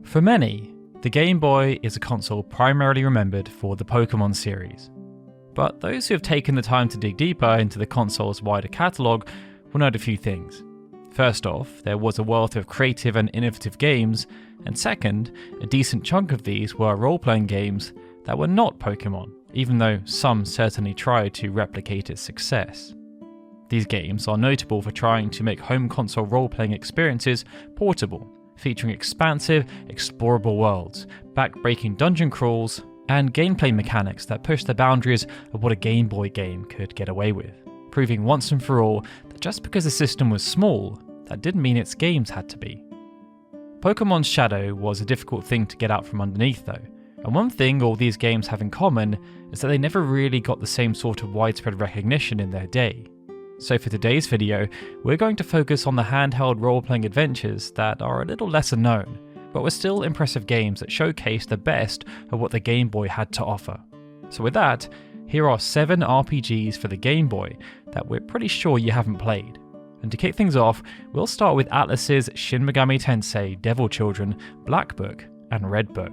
For many, the Game Boy is a console primarily remembered for the Pokemon series. But those who have taken the time to dig deeper into the console's wider catalogue will note a few things. First off, there was a wealth of creative and innovative games, and second, a decent chunk of these were role-playing games that were not Pokemon, even though some certainly tried to replicate its success. These games are notable for trying to make home console role-playing experiences portable, featuring expansive, explorable worlds, back-breaking dungeon crawls, and gameplay mechanics that push the boundaries of what a Game Boy game could get away with, proving once and for all that just because the system was small, that didn't mean its games had to be. Pokemon's shadow was a difficult thing to get out from underneath though, and one thing all these games have in common is that they never really got the same sort of widespread recognition in their day. So for today's video, we're going to focus on the handheld role-playing adventures that are a little lesser known, but were still impressive games that showcase the best of what the Game Boy had to offer. So with that, here are 7 RPGs for the Game Boy that we're pretty sure you haven't played. And to kick things off, we'll start with Atlus's Shin Megami Tensei Devil Children, Black Book and Red Book.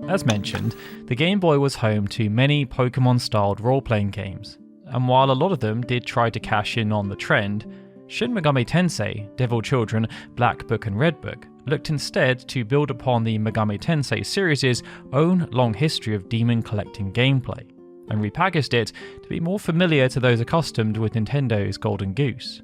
As mentioned, the Game Boy was home to many Pokemon-styled role-playing games, and while a lot of them did try to cash in on the trend, Shin Megami Tensei, Devil Children, Black Book and Red Book looked instead to build upon the Megami Tensei series' own long history of demon collecting gameplay, and repackaged it to be more familiar to those accustomed with Nintendo's Golden Goose.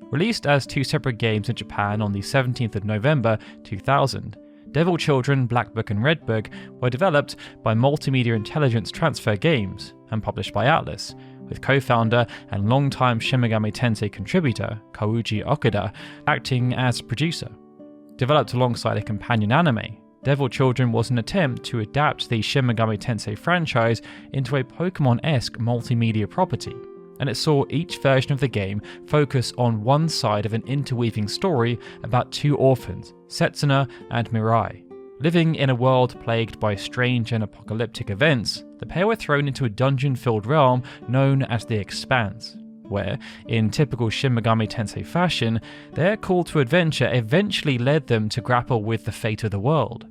Released as 2 separate games in Japan on the 17th of November 2000, Devil Children, Black Book and Red Book were developed by Multimedia Intelligence Transfer Games and published by Atlus, with co-founder and longtime Shin Megami Tensei contributor Kouji Okuda acting as producer. Developed alongside a companion anime, Devil Children was an attempt to adapt the Shin Megami Tensei franchise into a Pokemon-esque multimedia property, and it saw each version of the game focus on one side of an interweaving story about 2 orphans, Setsuna and Mirai. Living in a world plagued by strange and apocalyptic events, the pair were thrown into a dungeon-filled realm known as the Expanse, where, in typical Shin Megami Tensei fashion, their call to adventure eventually led them to grapple with the fate of the world.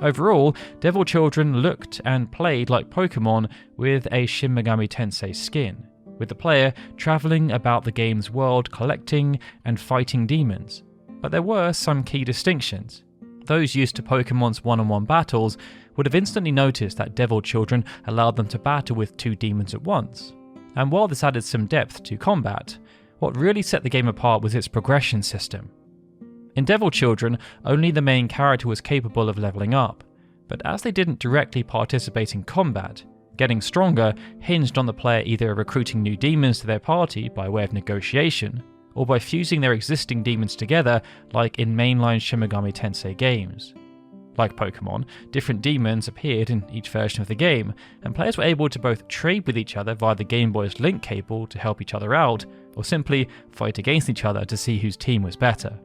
Overall, Devil Children looked and played like Pokemon with a Shin Megami Tensei skin, with the player travelling about the game's world collecting and fighting demons. But there were some key distinctions. Those used to Pokemon's one-on-one battles would have instantly noticed that Devil Children allowed them to battle with 2 demons at once. And while this added some depth to combat, what really set the game apart was its progression system. In Devil Children, only the main character was capable of leveling up, but as they didn't directly participate in combat, getting stronger hinged on the player either recruiting new demons to their party by way of negotiation, or by fusing their existing demons together like in mainline Shin Megami Tensei games. Like Pokemon, different demons appeared in each version of the game, and players were able to both trade with each other via the Game Boy's link cable to help each other out, or simply fight against each other to see whose team was better.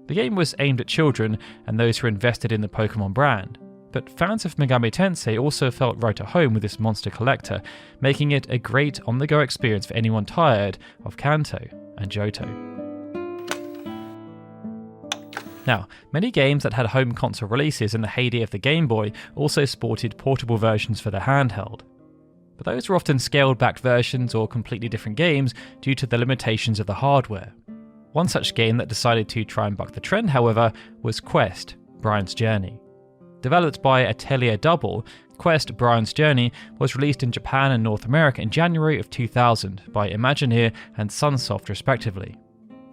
The game was aimed at children and those who were invested in the Pokemon brand, but fans of Megami Tensei also felt right at home with this monster collector, making it a great on-the-go experience for anyone tired of Kanto and Johto. Now, many games that had home console releases in the heyday of the Game Boy also sported portable versions for the handheld. But those were often scaled-back versions or completely different games due to the limitations of the hardware. One such game that decided to try and buck the trend, however, was Quest: Brian's Journey. Developed by Atelier Double, Quest: Brian's Journey was released in Japan and North America in January of 2000 by Imagineer and Sunsoft respectively.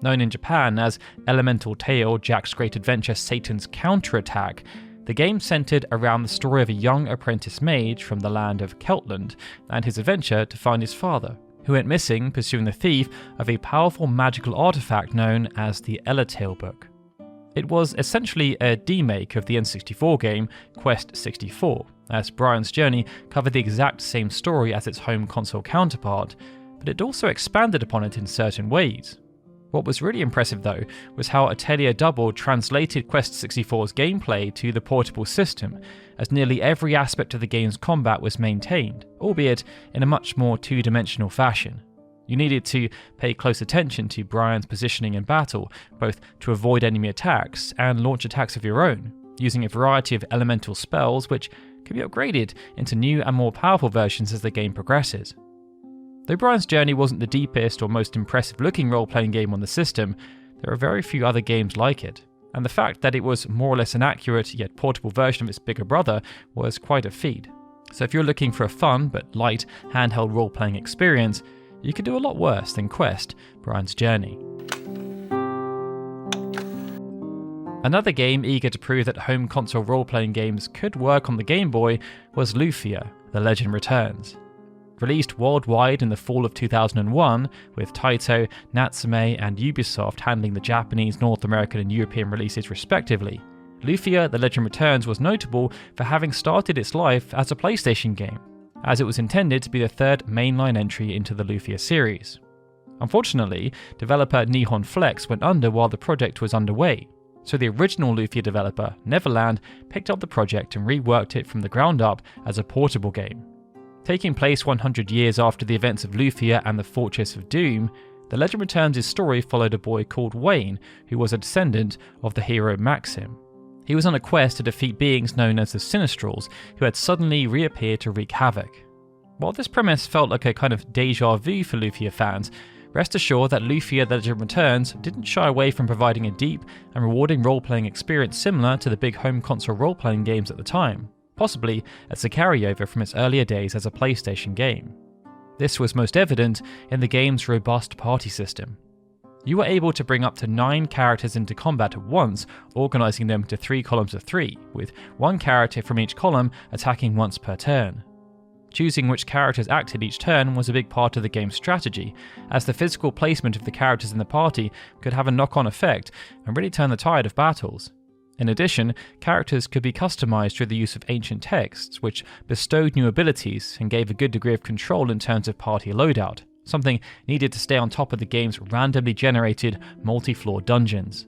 Known in Japan as Elemental Tale: Jack's Great Adventure Satan's Counterattack, the game centered around the story of a young apprentice mage from the land of Keltland and his adventure to find his father, who went missing pursuing the thief of a powerful magical artifact known as the Elatail Book. It was essentially a demake of the N64 game Quest 64, as Brian's Journey covered the exact same story as its home console counterpart, but it also expanded upon it in certain ways. What was really impressive though was how Atelier Double translated Quest 64's gameplay to the portable system, as nearly every aspect of the game's combat was maintained, albeit in a much more two-dimensional fashion. You needed to pay close attention to Brian's positioning in battle, both to avoid enemy attacks and launch attacks of your own, using a variety of elemental spells which can be upgraded into new and more powerful versions as the game progresses. Though Brian's Journey wasn't the deepest or most impressive looking role-playing game on the system, there are very few other games like it, and the fact that it was more or less an accurate yet portable version of its bigger brother was quite a feat. So if you're looking for a fun but light handheld role-playing experience, you could do a lot worse than Quest, Brian's Journey. Another game eager to prove that home console role-playing games could work on the Game Boy was Lufia, The Legend Returns. Released worldwide in the fall of 2001, with Taito, Natsume and Ubisoft handling the Japanese, North American and European releases respectively, Lufia The Legend Returns was notable for having started its life as a PlayStation game, as it was intended to be the third mainline entry into the Lufia series. Unfortunately, developer Nihon Flex went under while the project was underway, so the original Lufia developer, Neverland, picked up the project and reworked it from the ground up as a portable game. Taking place 100 years after the events of Lufia and the Fortress of Doom, The Legend Returns' story followed a boy called Wayne, who was a descendant of the hero Maxim. He was on a quest to defeat beings known as the Sinistrals, who had suddenly reappeared to wreak havoc. While this premise felt like a kind of deja vu for Lufia fans, rest assured that Lufia The Legend Returns didn't shy away from providing a deep and rewarding role-playing experience similar to the big home console role-playing games at the time, possibly as a carryover from its earlier days as a PlayStation game. This was most evident in the game's robust party system. You were able to bring up to 9 characters into combat at once, organising them to 3 columns of 3, with 1 character from each column attacking once per turn. Choosing which characters acted each turn was a big part of the game's strategy, as the physical placement of the characters in the party could have a knock-on effect and really turn the tide of battles. In addition, characters could be customised through the use of ancient texts, which bestowed new abilities and gave a good degree of control in terms of party loadout, something needed to stay on top of the game's randomly generated multi-floor dungeons.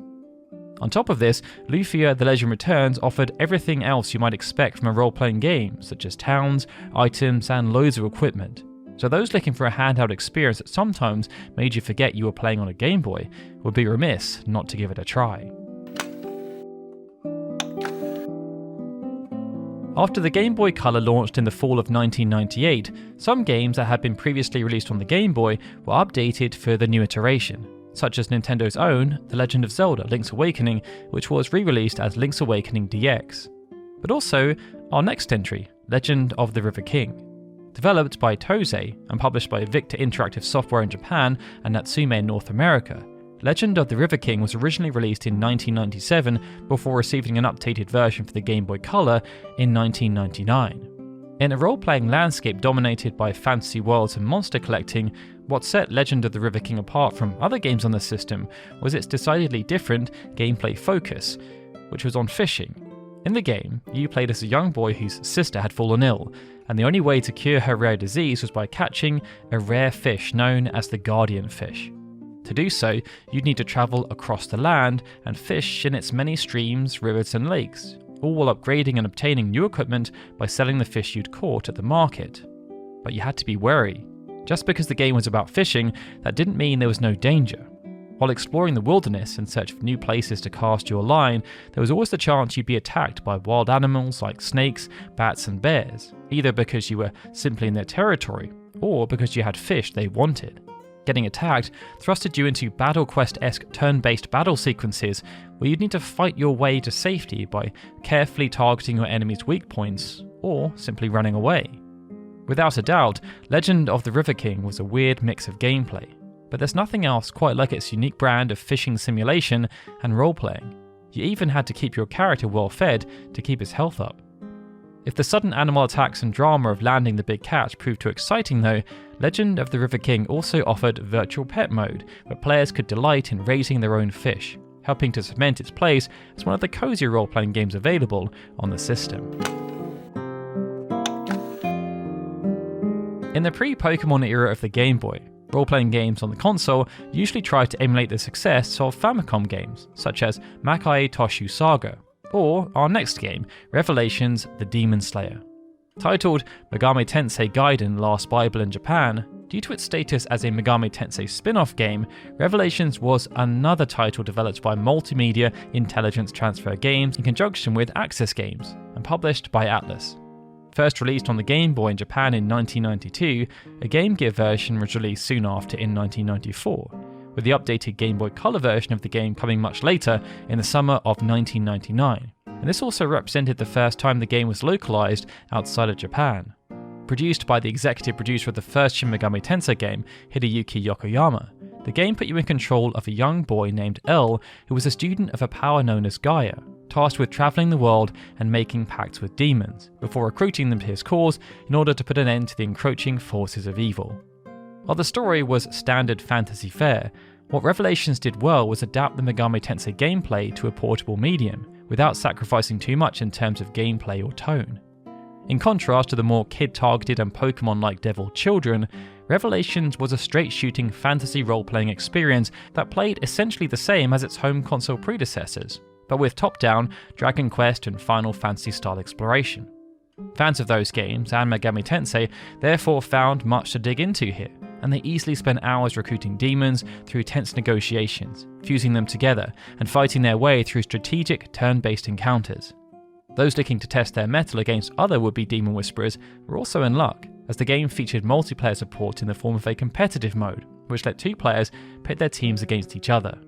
On top of this, Lufia The Legend Returns offered everything else you might expect from a role-playing game, such as towns, items, and loads of equipment. So those looking for a handheld experience that sometimes made you forget you were playing on a Game Boy would be remiss not to give it a try. After the Game Boy Color launched in the fall of 1998, some games that had been previously released on the Game Boy were updated for the new iteration, such as Nintendo's own The Legend of Zelda: Link's Awakening, which was re-released as Link's Awakening DX. But also our next entry, Legend of the River King. Developed by Toei and published by Victor Interactive Software in Japan and Natsume in North America, Legend of the River King was originally released in 1997 before receiving an updated version for the Game Boy Color in 1999. In a role-playing landscape dominated by fantasy worlds and monster collecting, what set Legend of the River King apart from other games on the system was its decidedly different gameplay focus, which was on fishing. In the game, you played as a young boy whose sister had fallen ill, and the only way to cure her rare disease was by catching a rare fish known as the Guardian Fish. To do so, you'd need to travel across the land and fish in its many streams, rivers and lakes, all while upgrading and obtaining new equipment by selling the fish you'd caught at the market. But you had to be wary. Just because the game was about fishing, that didn't mean there was no danger. While exploring the wilderness in search of new places to cast your line, there was always the chance you'd be attacked by wild animals like snakes, bats and bears, either because you were simply in their territory, or because you had fish they wanted. Getting attacked thrusted you into Battle Quest-esque turn-based battle sequences where you'd need to fight your way to safety by carefully targeting your enemy's weak points, or simply running away. Without a doubt, Legend of the River King was a weird mix of gameplay, but there's nothing else quite like its unique brand of fishing simulation and role-playing. You even had to keep your character well fed to keep his health up. If the sudden animal attacks and drama of landing the big catch proved too exciting though, Legend of the River King also offered virtual pet mode, where players could delight in raising their own fish, helping to cement its place as one of the cozier role-playing games available on the system. In the pre-Pokemon era of the Game Boy, role-playing games on the console usually tried to emulate the success of Famicom games, such as Makai Toshu Saga, or our next game, Revelations: The Demon Slayer. Titled Megami Tensei Gaiden Last Bible in Japan, due to its status as a Megami Tensei spin-off game, Revelations was another title developed by Multimedia Intelligence Transfer Games in conjunction with Access Games, and published by Atlus. First released on the Game Boy in Japan in 1992, a Game Gear version was released soon after in 1994, with the updated Game Boy Color version of the game coming much later in the summer of 1999. And this also represented the first time the game was localized outside of Japan. Produced by the executive producer of the first Shin Megami Tensei game, Hideyuki Yokoyama, the game put you in control of a young boy named L who was a student of a power known as Gaia, tasked with travelling the world and making pacts with demons, before recruiting them to his cause in order to put an end to the encroaching forces of evil. While the story was standard fantasy fare, what Revelations did well was adapt the Megami Tensei gameplay to a portable medium, without sacrificing too much in terms of gameplay or tone. In contrast to the more kid-targeted and Pokemon-like Devil Children, Revelations was a straight-shooting fantasy role-playing experience that played essentially the same as its home console predecessors, but with top-down Dragon Quest and Final Fantasy-style exploration. Fans of those games and Megami Tensei therefore found much to dig into here, and they easily spent hours recruiting demons through tense negotiations, fusing them together, and fighting their way through strategic turn-based encounters. Those looking to test their mettle against other would-be demon whisperers were also in luck, as the game featured multiplayer support in the form of a competitive mode, which let two players pit their teams against each other.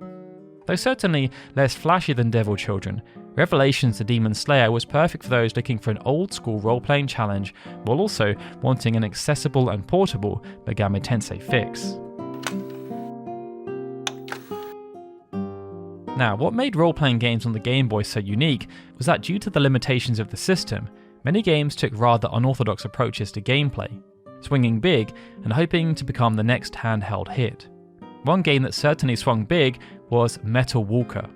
Though certainly less flashy than Devil Children, Revelations the Demon Slayer was perfect for those looking for an old-school role-playing challenge while also wanting an accessible and portable Megami Tensei fix. Now, what made role-playing games on the Game Boy so unique was that due to the limitations of the system, many games took rather unorthodox approaches to gameplay, swinging big and hoping to become the next handheld hit. One game that certainly swung big was Metal Walker.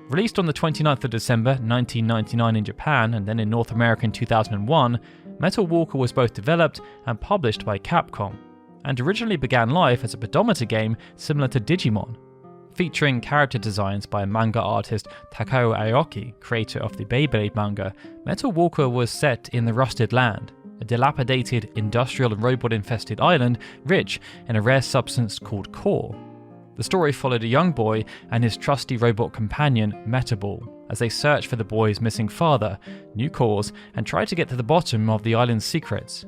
Released on the 29th of December 1999 in Japan and then in North America in 2001, Metal Walker was both developed and published by Capcom, and originally began life as a pedometer game similar to Digimon. Featuring character designs by manga artist Takao Aoki, creator of the Beyblade manga, Metal Walker was set in the Rusted Land, a dilapidated industrial and robot-infested island rich in a rare substance called core. The story followed a young boy and his trusty robot companion, Metaball, as they search for the boy's missing father, new cause, and try to get to the bottom of the island's secrets.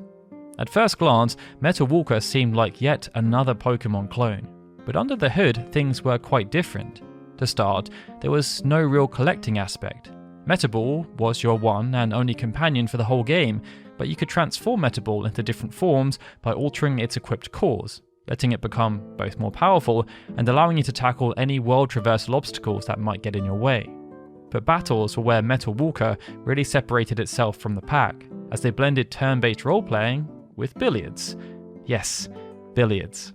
At first glance, Metal Walker seemed like yet another Pokemon clone, but under the hood things were quite different. To start, there was no real collecting aspect. Metaball was your one and only companion for the whole game, but you could transform Metaball into different forms by altering its equipped cores, letting it become both more powerful and allowing you to tackle any world traversal obstacles that might get in your way. But battles were where Metal Walker really separated itself from the pack, as they blended turn-based role-playing with billiards. Yes, billiards.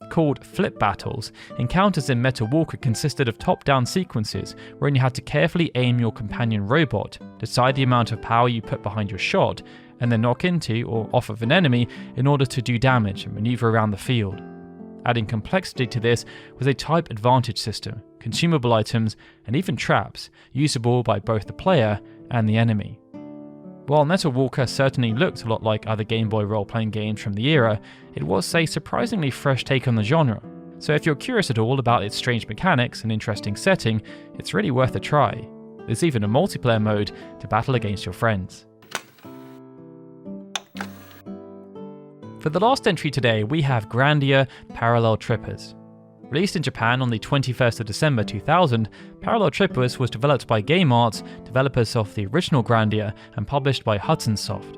Called flip battles, encounters in Metal Walker consisted of top-down sequences wherein you had to carefully aim your companion robot, decide the amount of power you put behind your shot, and then knock into or off of an enemy in order to do damage and maneuver around the field. Adding complexity to this was a type advantage system, consumable items, and even traps, usable by both the player and the enemy. While Metal Walker certainly looked a lot like other Game Boy role-playing games from the era, it was a surprisingly fresh take on the genre, so if you're curious at all about its strange mechanics and interesting setting, it's really worth a try. There's even a multiplayer mode to battle against your friends. For the last entry today, we have Grandia Parallel Trippers. Released in Japan on the 21st of December 2000, Parallel Trippers was developed by Game Arts, developers of the original Grandia, and published by Hudson Soft.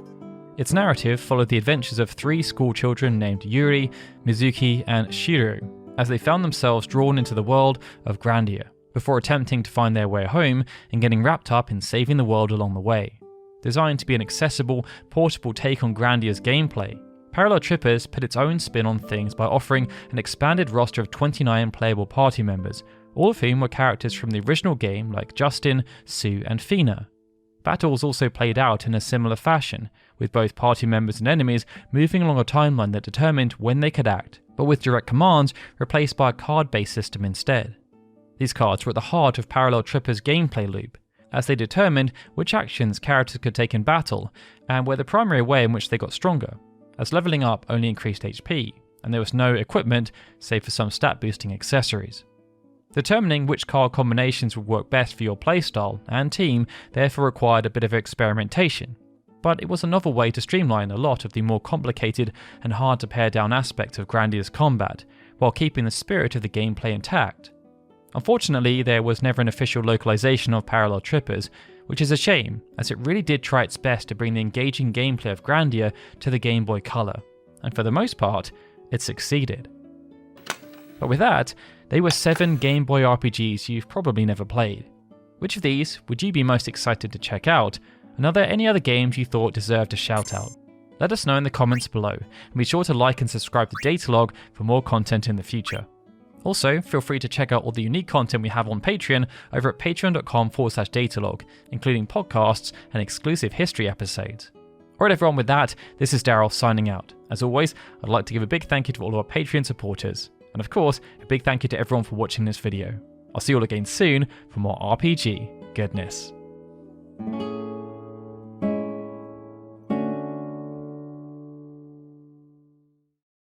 Its narrative followed the adventures of three school children named Yuri, Mizuki, and Shiro, as they found themselves drawn into the world of Grandia, before attempting to find their way home and getting wrapped up in saving the world along the way. Designed to be an accessible, portable take on Grandia's gameplay, Parallel Trippers put its own spin on things by offering an expanded roster of 29 playable party members, all of whom were characters from the original game like Justin, Sue, and Fina. Battles also played out in a similar fashion, with both party members and enemies moving along a timeline that determined when they could act, but with direct commands replaced by a card-based system instead. These cards were at the heart of Parallel Trippers' gameplay loop, as they determined which actions characters could take in battle, and were the primary way in which they got stronger, as leveling up only increased HP, and there was no equipment save for some stat boosting accessories. Determining which card combinations would work best for your playstyle and team therefore required a bit of experimentation, but it was a novel way to streamline a lot of the more complicated and hard to pare down aspects of Grandia's combat, while keeping the spirit of the gameplay intact. Unfortunately, there was never an official localization of Parallel Trippers, which is a shame, as it really did try its best to bring the engaging gameplay of Grandia to the Game Boy Color, and for the most part, it succeeded. But with that, they were 7 Game Boy RPGs you've probably never played. Which of these would you be most excited to check out, and are there any other games you thought deserved a shout out? Let us know in the comments below, and be sure to like and subscribe to Datalog for more content in the future. Also, feel free to check out all the unique content we have on Patreon over at patreon.com/datalog, including podcasts and exclusive history episodes. Alright everyone, with that, this is Darryl signing out. As always, I'd like to give a big thank you to all of our Patreon supporters, and of course, a big thank you to everyone for watching this video. I'll see you all again soon for more RPG goodness.